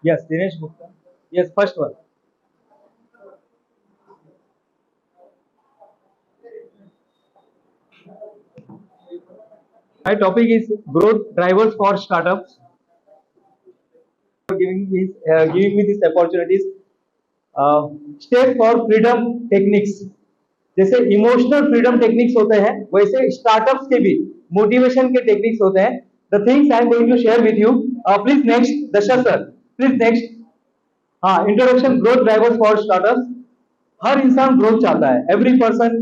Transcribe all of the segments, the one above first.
Yes, Dinesh Gupta. Yes, first one. My topic is growth drivers for startups. Giving me these opportunities. Step for freedom techniques, जैसे emotional freedom techniques होते हैं वैसे startups के भी motivation के techniques होते हैं. The things I am going to share with you. Please next Dasharath sir, please next. हाँ, introduction growth drivers for startups. हर इंसान ग्रोथ चाहता है. एवरी पर्सन,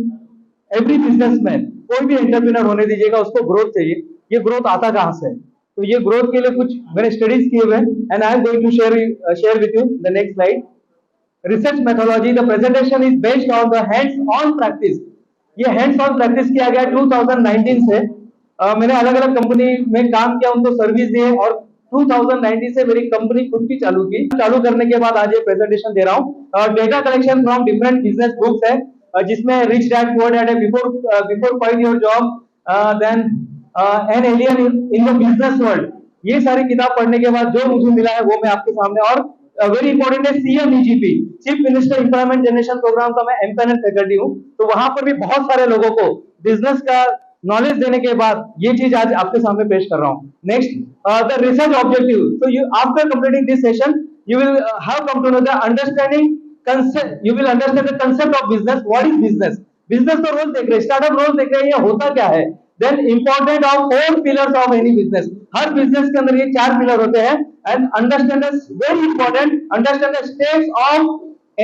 एवरी बिजनेसमैन, कोई भी एंटरप्रेन्योर होने दीजिएगा, उसको ग्रोथ चाहिए. ये ग्रोथ आता कहाँ से? तो ये ग्रोथ के लिए कुछ मैंने स्टडीज किए हुए हैं and I am going to share with you. The next slide. Research methodology. The presentation is based on the hands on practice. ये हैंड्स ऑन प्रैक्टिस किया गया 2019 से. मैंने अलग अलग कंपनी में काम किया, उनको सर्विस दिए और 2019 से मेरी कंपनी खुद की चालू की. चालू करने के बाद आज ये प्रेजेंटेशन दे रहा हूँ. Data collection from different business books है, जिसमें रिच डैड पुअर डैड है, before quit your job, then an alien in the business world. ये सारी किताब पढ़ने के बाद जो मुझे मिला है वो मैं आपके सामने. और वेरी इंपॉर्टेंट है CMEGP, chief minister employment generation programme का मैं एमपैनल फैकल्टी हूँ. तो वहां पर भी बहुत सारे लोगों को बिजनेस का नॉलेज देने के बाद ये चीज आज आपके सामने पेश कर रहा हूँ. Next, the research objective. So you after completing this session you will have come to know the understanding concept. You will understand the concept of business. What is business? Business तो रोज देख रहे हैं, स्टार्टअप रोज देख रहे हैं, ये होता क्या है. Then important of 4 pillars of any business. Her business के अंदर ये 4 पिलर होते हैं. And understand the very important, understand the steps of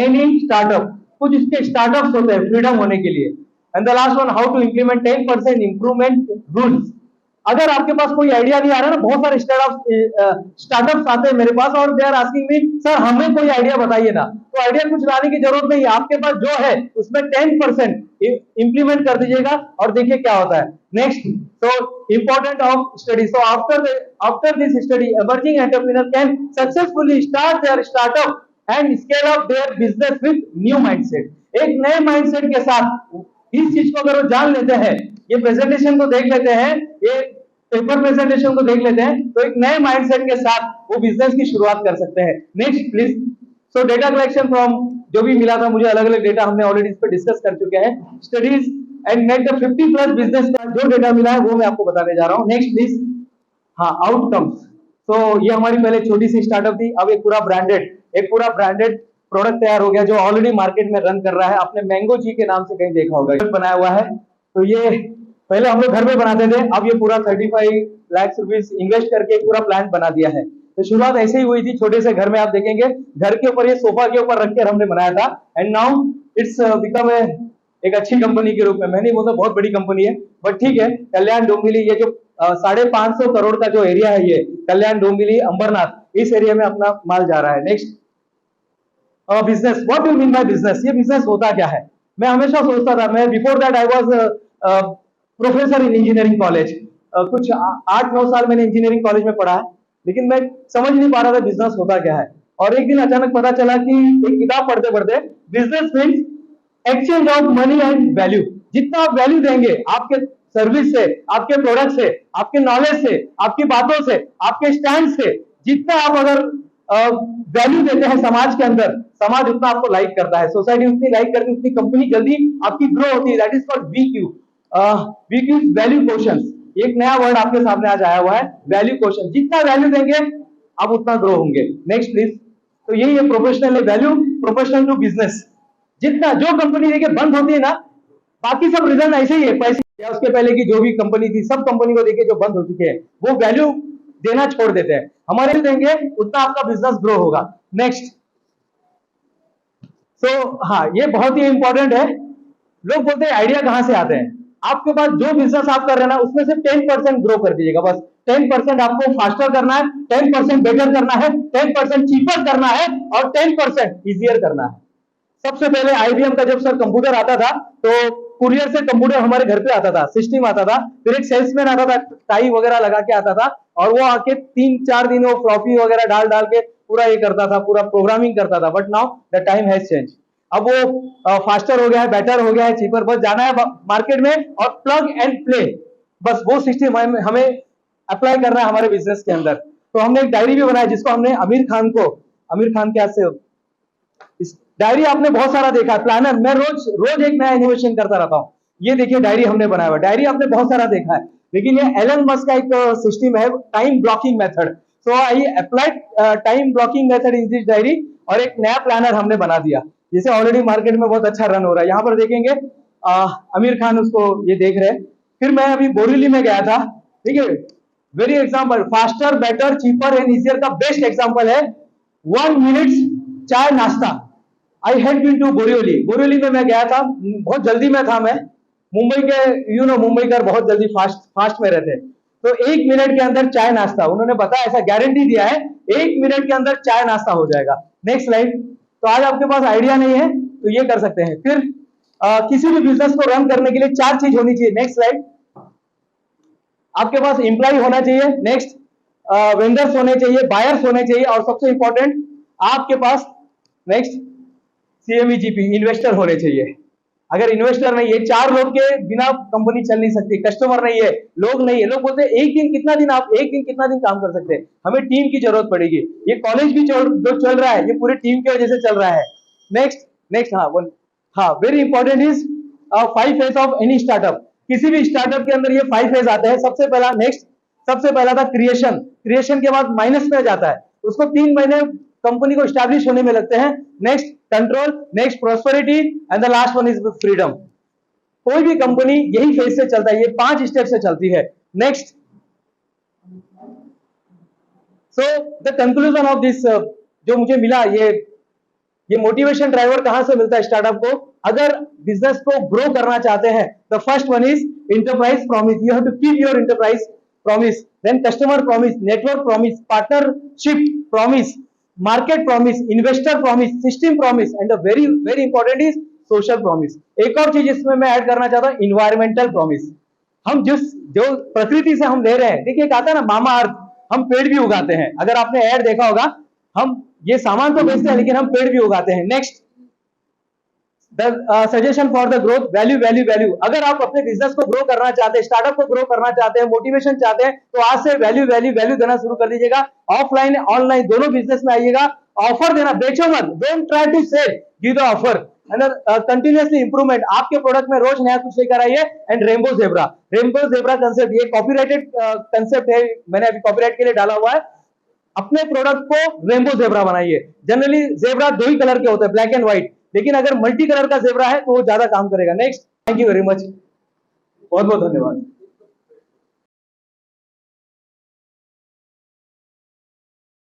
any startup. कुछ इसके स्टार्टअप्स होते हैं फ्रीडम होने के लिए. And the last one, how to implement 10% improvement rules. अगर आपके पास कोई आइडिया नहीं आ रहा ना, बहुत सारे स्टार्टअप्स आते हैं मेरे पास और they are asking me, sir हमें कोई आइडिया बताइए ना. तो आइडिया कुछ लाने की जरूरत नहीं है, आपके पास जो है उसमें 10% इंप्लीमेंट कर दीजिएगा और देखिए क्या होता है. Next, so important of study. So after this study emerging entrepreneur can successfully start their startup and scale up their business with new mindset. एक नए माइंडसेट के साथ इस चीज को अगर वो जान लेते हैं, ये प्रेजेंटेशन को देख लेते हैं, ये पेपर प्रेजेंटेशन को देख लेते हैं, तो एक नए माइंडसेट के साथ वो बिजनेस की शुरुआत कर सकते हैं. Next please. So data collection from, जो भी मिला था मुझे अलग अलग डेटा, हमने ऑलरेडी इस पर डिस्कस कर चुके हैं. Studies and make the 50+ business का जो डेटा मिला है वो मैं आपको बताने जा रहा हूँ. Next please. हाँ, आउटकम्स. तो ये हमारी पहले छोटी सी स्टार्टअप थी, अब एक पूरा ब्रांडेड प्रोडक्ट तैयार हो गया जो ऑलरेडी मार्केट में रन कर रहा है. आपने मैंगो जी के नाम से कहीं देखा होगा, बनाया हुआ है. तो ये पहले हम लोग घर में बनाते थे, अब ये पूरा 35 लाख रुपीस इन्वेस्ट करके पूरा प्लांट बना दिया है. तो शुरुआत ऐसे ही हुई थी, छोटे से घर में. आप देखेंगे घर के ऊपर, ये सोफा के ऊपर रख कर हमने बनाया था. एंड नाउ इट्स बिकम एक अच्छी कंपनी के रूप में. मैं नहीं बोलता बहुत बड़ी कंपनी है, बट ठीक है. कल्याण डोंबिवली, ये जो 550 करोड़ का जो एरिया है, ये कल्याण डोंबिवली अंबरनाथ, इस एरिया में अपना माल जा रहा है. Next, business. What do you mean by business? ये बिजनेस होता क्या है? मैं हमेशा सोचता था, मैं before that I was professor in engineering college. कुछ 8-9 साल मैंने इंजीनियरिंग कॉलेज में पढ़ा है, लेकिन मैं समझ नहीं पा रहा था बिजनेस होता क्या है. और एक दिन अचानक पता चला कि एक किताब पढ़ते पढ़ते, business means exchange of money and value. जितना आप वैल्यू देंगे आपके सर्विस से, आपके प्रोडक्ट से, आपके नॉलेज से, आपकी बातों से, आपके स्टैंड से, जितना आप अगर वैल्यू देते हैं समाज के अंदर, समाज उतना आपको लाइक करता है, सोसाइटी उतनी लाइक करती है, उतनी कंपनी जल्दी आपकी ग्रो होती है. That is called VQ. VQ value question. एक नया वर्ड आपके सामने आज आया हुआ है, वैल्यू क्वेश्चन. जितना वैल्यू देंगे आप उतना ग्रो होंगे. Next please. तो यही है professional value, professional to business. जितना जो कंपनी देखिए बंद होती है ना, बाकी सब रीजन ऐसे ही है, पैसे या उसके पहले की जो भी कंपनी थी, सब कंपनी को देखिए जो बंद हो चुके हैं, वो वैल्यू देना छोड़ देते हैं. हमारे देंगे उतना आपका बिजनेस ग्रो होगा. नेक्स्ट. सो हाँ, ये बहुत ही इंपॉर्टेंट है. लोग बोलते हैं आइडिया कहां से आते हैं? आपके पास जो बिजनेस आप कर रहे हैं ना, उसमें से 10% ग्रो कर दीजिएगा. बस 10% आपको फास्टर करना है, 10% बेटर करना है, 10% चीपर करना है और 10% इजियर करना है. सबसे पहले आईबीएम का जब सर कंप्यूटर आता था, तो कुरियर से कंप्यूटर हमारे घर पे आता था, सिस्टम आता था, फिर एक सेल्समैन आता था, टाई वगैरह लगा के आता था, और वो आके 3-4 दिन वो फ्लॉपी वगैरह डाल डाल के पूरा ये करता था, पूरा प्रोग्रामिंग करता था. But now the time has change. अब वो फास्टर हो गया है, बेटर हो गया है, चीपर. बस जाना है मार्केट में और प्लग एंड प्ले, बस वो सिस्टम हमें अप्लाई करना है हमारे बिजनेस के अंदर. तो हमने एक डायरी भी बनाया जिसको हमने आमिर खान को आमिर खान के हाथ से। इस डायरी आपने बहुत सारा देखा है, प्लानर, मैं रोज रोज एक नया इनोवेशन करता रहता हूँ। ये देखिए डायरी हमने बनाया हुआ, डायरी आपने बहुत सारा देखा है, लेकिन ये एलन मस्क का एक सिस्टम है, time blocking method. So I applied time blocking method in this diary, और एक नया प्लानर हमने बना दिया, जिसे ऑलरेडी मार्केट में बहुत अच्छा रन हो रहा है। यहाँ पर देखेंगे आमिर खान उसको ये देख रहे हैं। फिर मैं अभी बोरीवली में गया था, ठीक है, very example, faster, better, cheaper and easier का बेस्ट एग्जाम्पल है 1 मिनट चाय नाश्ता। I had been to Borivali, Borivali में मैं गया था, बहुत जल्दी में था मैं, मुंबई के मुंबईकर बहुत जल्दी फास्ट में रहते, तो 1 मिनट के अंदर चाय नाश्ता, उन्होंने बताया, ऐसा गारंटी दिया है 1 मिनट के अंदर चाय नाश्ता हो जाएगा। Next slide. तो आज आपके पास आइडिया नहीं है तो ये कर सकते हैं। फिर किसी भी बिजनेस को रन करने के लिए 4 चीज होनी चाहिए। Next slide. आपके पास एम्प्लॉय होना चाहिए, नेक्स्ट वेंडर्स होने चाहिए, बायर्स होने चाहिए, और सबसे इंपॉर्टेंट आपके पास नेक्स्ट CMEGP इन्वेस्टर होने चाहिए। अगर इन्वेस्टर नहीं है, 4 लोग के बिना कंपनी चल नहीं सकती, कस्टमर नहीं है, लोग नहीं है, लोग बोलते हैं एक दिन कितना दिन काम कर सकते हैं, हमें टीम की जरूरत पड़ेगी। ये कॉलेज भी जो चल रहा है, ये पूरी टीम की वजह से चल रहा है। नेक्स्ट हाँ very important is 5 phase of any startup. किसी भी स्टार्टअप के अंदर ये 5 फेज आते हैं। सबसे पहला था क्रिएशन, क्रिएशन के बाद माइनस में जाता है, उसको 3 महीने कंपनी को स्टैब्लिश होने में लगते हैं। Next control, next prosperity, and the last one is freedom. कोई भी कंपनी यही फेज से चलता है, ये 5 स्टेप से चलती है। Next, so the conclusion of this, जो मुझे मिला, ये मोटिवेशन ड्राइवर कहां से मिलता है स्टार्टअप को? अगर बिजनेस को ग्रो करना चाहते हैं, the first one is enterprise promise, you have to keep your enterprise promise, then customer promise, network promise, partnership promise, market promise, investor promise, system promise, and the very very important is social promise. एक और चीज इसमें मैं add करना चाहता हूं, environmental promise. हम जो प्रकृति से हम ले रहे हैं, देखिए एक आता है ना मामा अर्थ, हम पेड़ भी उगाते हैं, अगर आपने ऐड देखा होगा, हम ये सामान तो बेचते हैं लेकिन हम पेड़ भी उगाते हैं। Next, suggestion for the growth, value value value. अगर आप अपने बिजनेस को ग्रो करना चाहते हैं, स्टार्टअप को ग्रो करना चाहते हैं, मोटिवेशन चाहते हैं, तो आज से वैल्यू वैल्यू वैल्यू देना शुरू कर दीजिएगा। ऑफलाइन ऑनलाइन दोनों बिजनेस में आइएगा, ऑफर देना, बेचो मत, don't try to sell, give the offer, and continuously improvement. आपके प्रोडक्ट में रोज नया कुछ लेकर आइए। एंड रेनबो जेब्रा कंसेप्ट, ये कॉपीराइटेड कंसेप्ट है, मैंने अभी कॉपीराइट के लिए डाला हुआ है। अपने प्रोडक्ट को रेनबो जेब्रा बनाइए। जनरली जेब्रा 2 ही कलर के होते हैं, ब्लैक एंड व्हाइट, लेकिन अगर मल्टी कलर का जेब्रा है तो वो ज्यादा काम करेगा। Next, thank you very much, बहुत बहुत धन्यवाद।